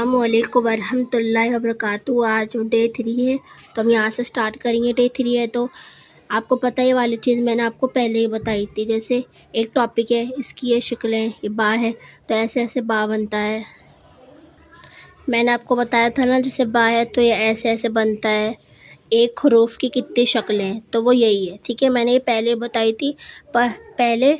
अस्सलामुअलैकुम वरहमतुल्लाहि वबरकातुहू। आज डे 3 है तो हम यहाँ से स्टार्ट करेंगे। डे 3 है तो आपको पता ये वाली चीज़ मैंने आपको पहले ही बताई थी। जैसे एक टॉपिक है, इसकी ये शक्लें, ये बा है तो ऐसे ऐसे बा बनता है। मैंने आपको बताया था ना, जैसे बा है तो ये ऐसे ऐसे बनता है। एक हरूफ की कितनी शक्लें हैं तो वो यही है, ठीक है। मैंने ये पहले बताई थी, पर पहले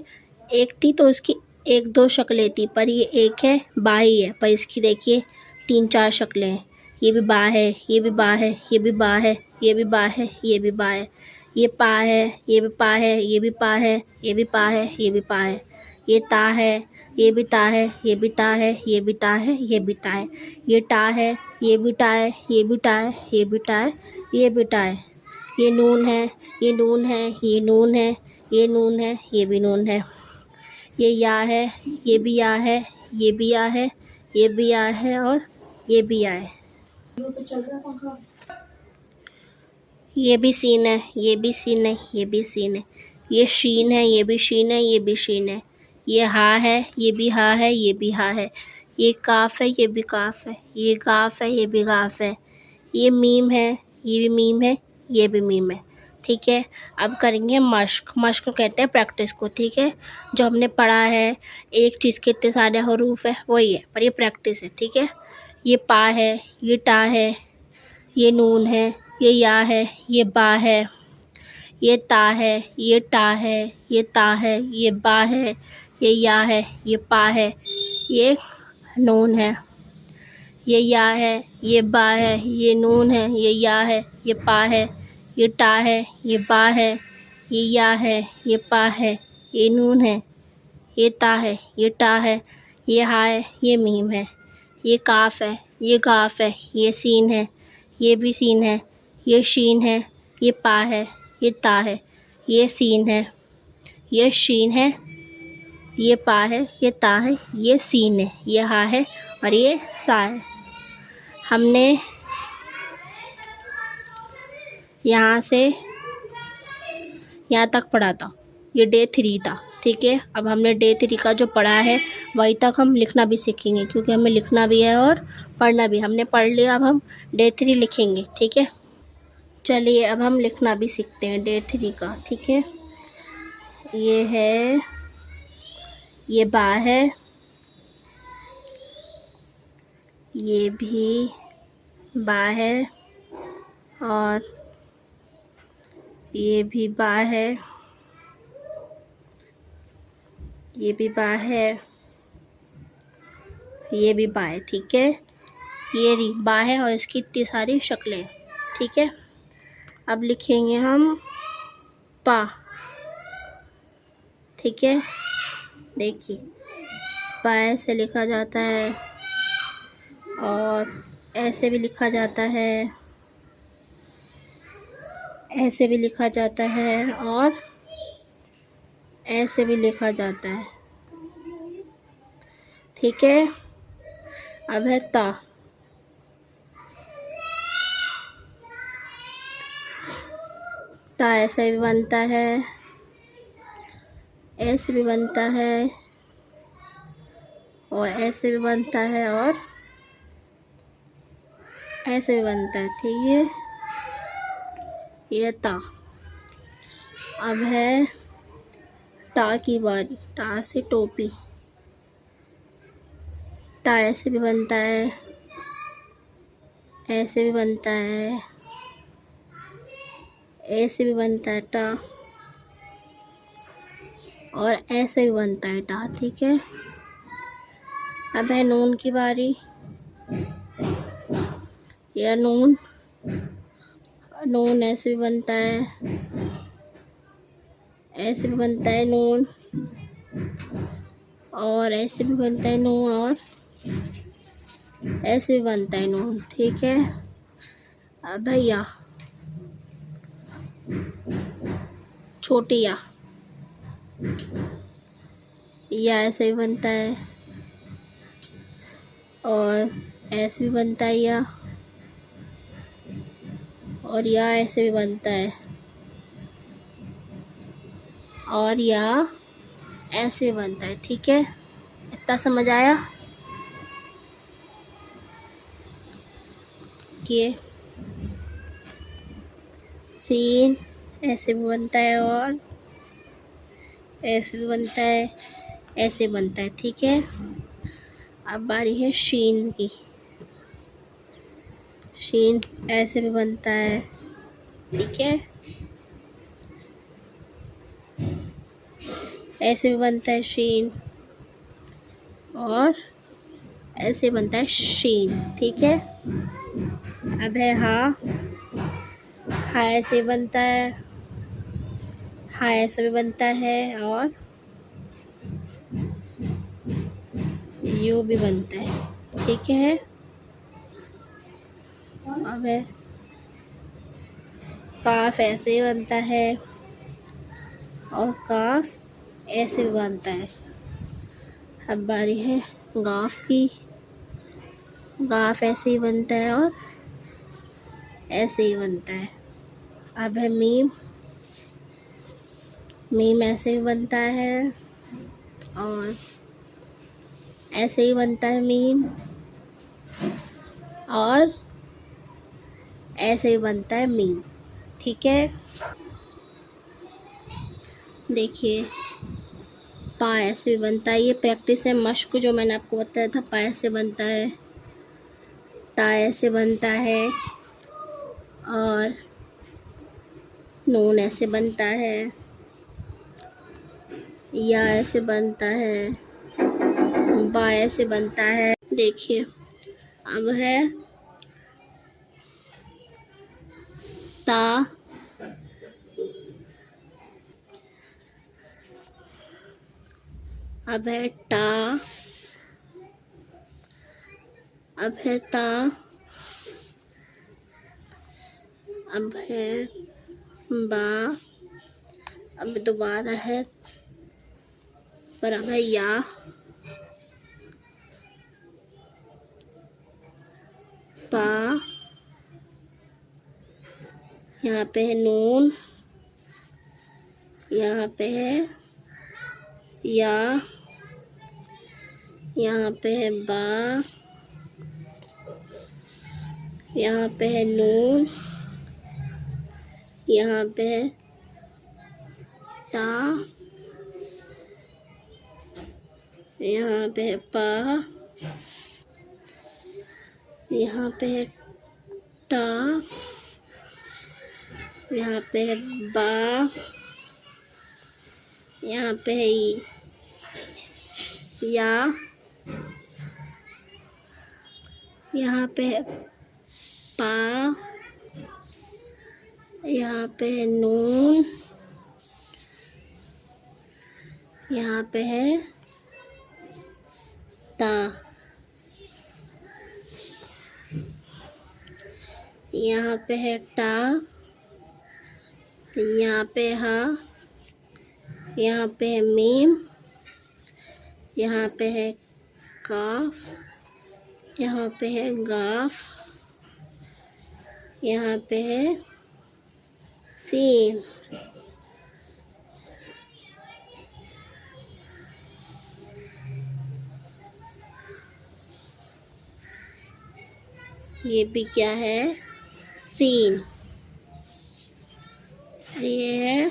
एक थी तो उसकी एक दो शक्लें थी, पर ये एक है, बा ही है। पर इसकी देखिए 3-4 शक्लें हैं। ये भी बा है, ये भी बा है, ये भी बा है, ये भी बा है, ये भी बा है, ये पा है, ये भी पा है, ये भी पा है, ये भी पा है, ये भी पा है, ये ता है, ये भी ता है, ये भी ता है, ये भी ता है, ये भी ता है, ये टा है, ये भी टा है, ये भी टा है, ये भी टा है, ये भी टा है, ये नून है, ये नून है, ये नून है, ये नून है, ये भी नून है, ये या है, ये भी या है, ये भी या है, ये भी या है और ये भी या है। ये भी सीन है, ये भी सीन है, ये भी सीन है, ये शीन है, ये भी शीन है, ये भी शीन है, ये हा है, ये भी हा है, ये भी हा है, ये काफ है, ये भी काफ है, ये गाफ है, ये भी गाफ है, ये मीम है, ये भी मीम है, ये भी मीम है, ठीक है। अब करेंगे मश्क। मश्क को कहते हैं प्रैक्टिस को, ठीक है। जो हमने पढ़ा है, एक चीज़ के इतने सारे हरूफ है वही है, पर ये प्रैक्टिस है, ठीक है। ये पा है, ये टा है, ये नून है, ये या है, ये बा है, ये ता है, ये टा है, ये ता है, ये बा है, ये या है, ये पा है, ये नून है, ये या है, ये बा है, ये नून है, ये या है, ये पा है, ये टा है, ये बा है, ये या है, ये पा है, ये नून है, ये ता है, ये टा है, ये हा है, ये मीम है, ये काफ है, ये गाफ है, ये सीन है, ये भी सीन है, ये शीन है, ये पा है, ये ता है, ये सीन है, ये शीन है, ये पा है, ये ता है, ये सीन है, ये हा है और ये सा है। हमने यहाँ से यहाँ तक पढ़ा था, ये डे 3 था, ठीक है। अब हमने डे 3 का जो पढ़ा है वही तक हम लिखना भी सीखेंगे, क्योंकि हमें लिखना भी है और पढ़ना भी। हमने पढ़ लिया, अब हम डे 3 लिखेंगे, ठीक है। चलिए अब हम लिखना भी सीखते हैं डे 3 का, ठीक है। ये है, ये बा है, ये भी बा है और ये भी बा है, ये भी बा है, ये भी बा है, ठीक है। ये री बा है और इसकी इतनी सारी शक्लें, ठीक है। अब लिखेंगे हम पा, ठीक है। देखिए पा ऐसे लिखा जाता है और ऐसे भी लिखा जाता है, ऐसे भी लिखा जाता है और ऐसे भी लिखा जाता है, ठीक है। अब है ता। ता ऐसे भी बनता है, ऐसे भी बनता है और ऐसे भी बनता है और ऐसे भी बनता है, ठीक है। ये ता। अब है टा की बारी। टा से टोपी। टा ऐसे भी बनता है, ऐसे भी बनता है, ऐसे भी बनता है टा और ऐसे भी बनता है टा, ठीक है। अब है नून की बारी। यह नून, नून ऐसे भी बनता है, ऐसे भी बनता है नून और ऐसे भी बनता है नून और ऐसे भी बनता है नून, ठीक है। अब है या, छोटी या ऐसे भी बनता है और ऐसे भी बनता है या, और या ऐसे भी बनता है और या ऐसे बनता है, ठीक है। इतना समझ आया। देखिए सीन ऐसे भी बनता है और ऐसे भी बनता है, ऐसे बनता है। ठीक है, अब बारी है शीन की। शीन ऐसे भी बनता है। ठीक है, ऐसे भी बनता है शीन और ऐसे बनता है शीन। ठीक है, अब है हाँ। हाँ ऐसे बनता है, हाँ ऐसे भी बनता है और यूं भी बनता है। ठीक है, अब है काफ ऐसे ही बनता है और काफ ऐसे भी बनता है। अब बारी है गाफ की। गाफ ऐसे ही बनता है और ऐसे ही बनता है। अब है मीम। मीम ऐसे ही बनता है और ऐसे ही बनता है मीम और ऐसे ही बनता है मीम। ठीक है, देखिए पा ऐसे भी बनता है। ये प्रैक्टिस है, मश्क जो मैंने आपको बताया था। पा ऐसे बनता है, ता ऐसे बनता है और नून ऐसे बनता है, या ऐसे बनता है, बा ऐसे बनता है। देखिए अब है ता। अब है टा। अब है ता। अब है बा। अब दोबारा है पर अब है या। पा, यहाँ पे है नून, यहाँ पे है या, यहाँ पे है बा, यहाँ पे है नून, यहाँ पे है ता, यहाँ पे है पा, यहाँ पे है टा, यहाँ पे है बा, यहाँ पे है या, यहाँ पे है पा, यहाँ पे है नून, यहाँ पे है ता, यहाँ पे है टा, यहाँ पे हा, यहाँ पे है मीम, यहाँ पे है काफ, यहाँ पे है गाफ, यहाँ पे है सीन। ये भी क्या है, सीन। ये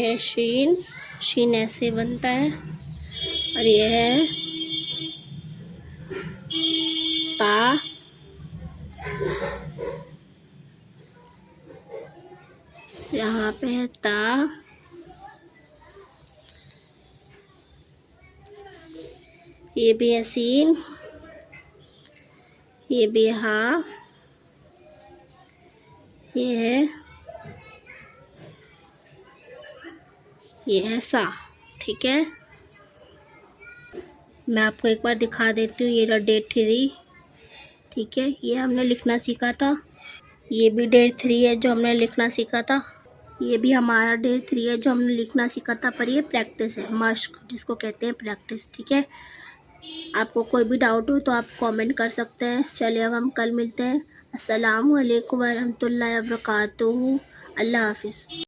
है शीन। शीन ऐसे बनता है और ये है पा। यहाँ पे है ता, ये भी है सीन, ये भी है हा, ये है सा। ठीक है, मैं आपको एक बार दिखा देती हूँ। ये रहा डे 3। ठीक है, ये हमने लिखना सीखा था। ये भी डे 3 है जो हमने लिखना सीखा था। ये भी हमारा डे 3 है जो हमने लिखना सीखा था। पर ये प्रैक्टिस है, मश्क जिसको कहते हैं प्रैक्टिस। ठीक है, आपको कोई भी डाउट हो तो आप कमेंट कर सकते हैं। चलिए अब हम कल मिलते हैं। अस्सलामु अलैकुम वरहमतुल्लाहि वबरकातुहू। अल्लाह हाफिज़।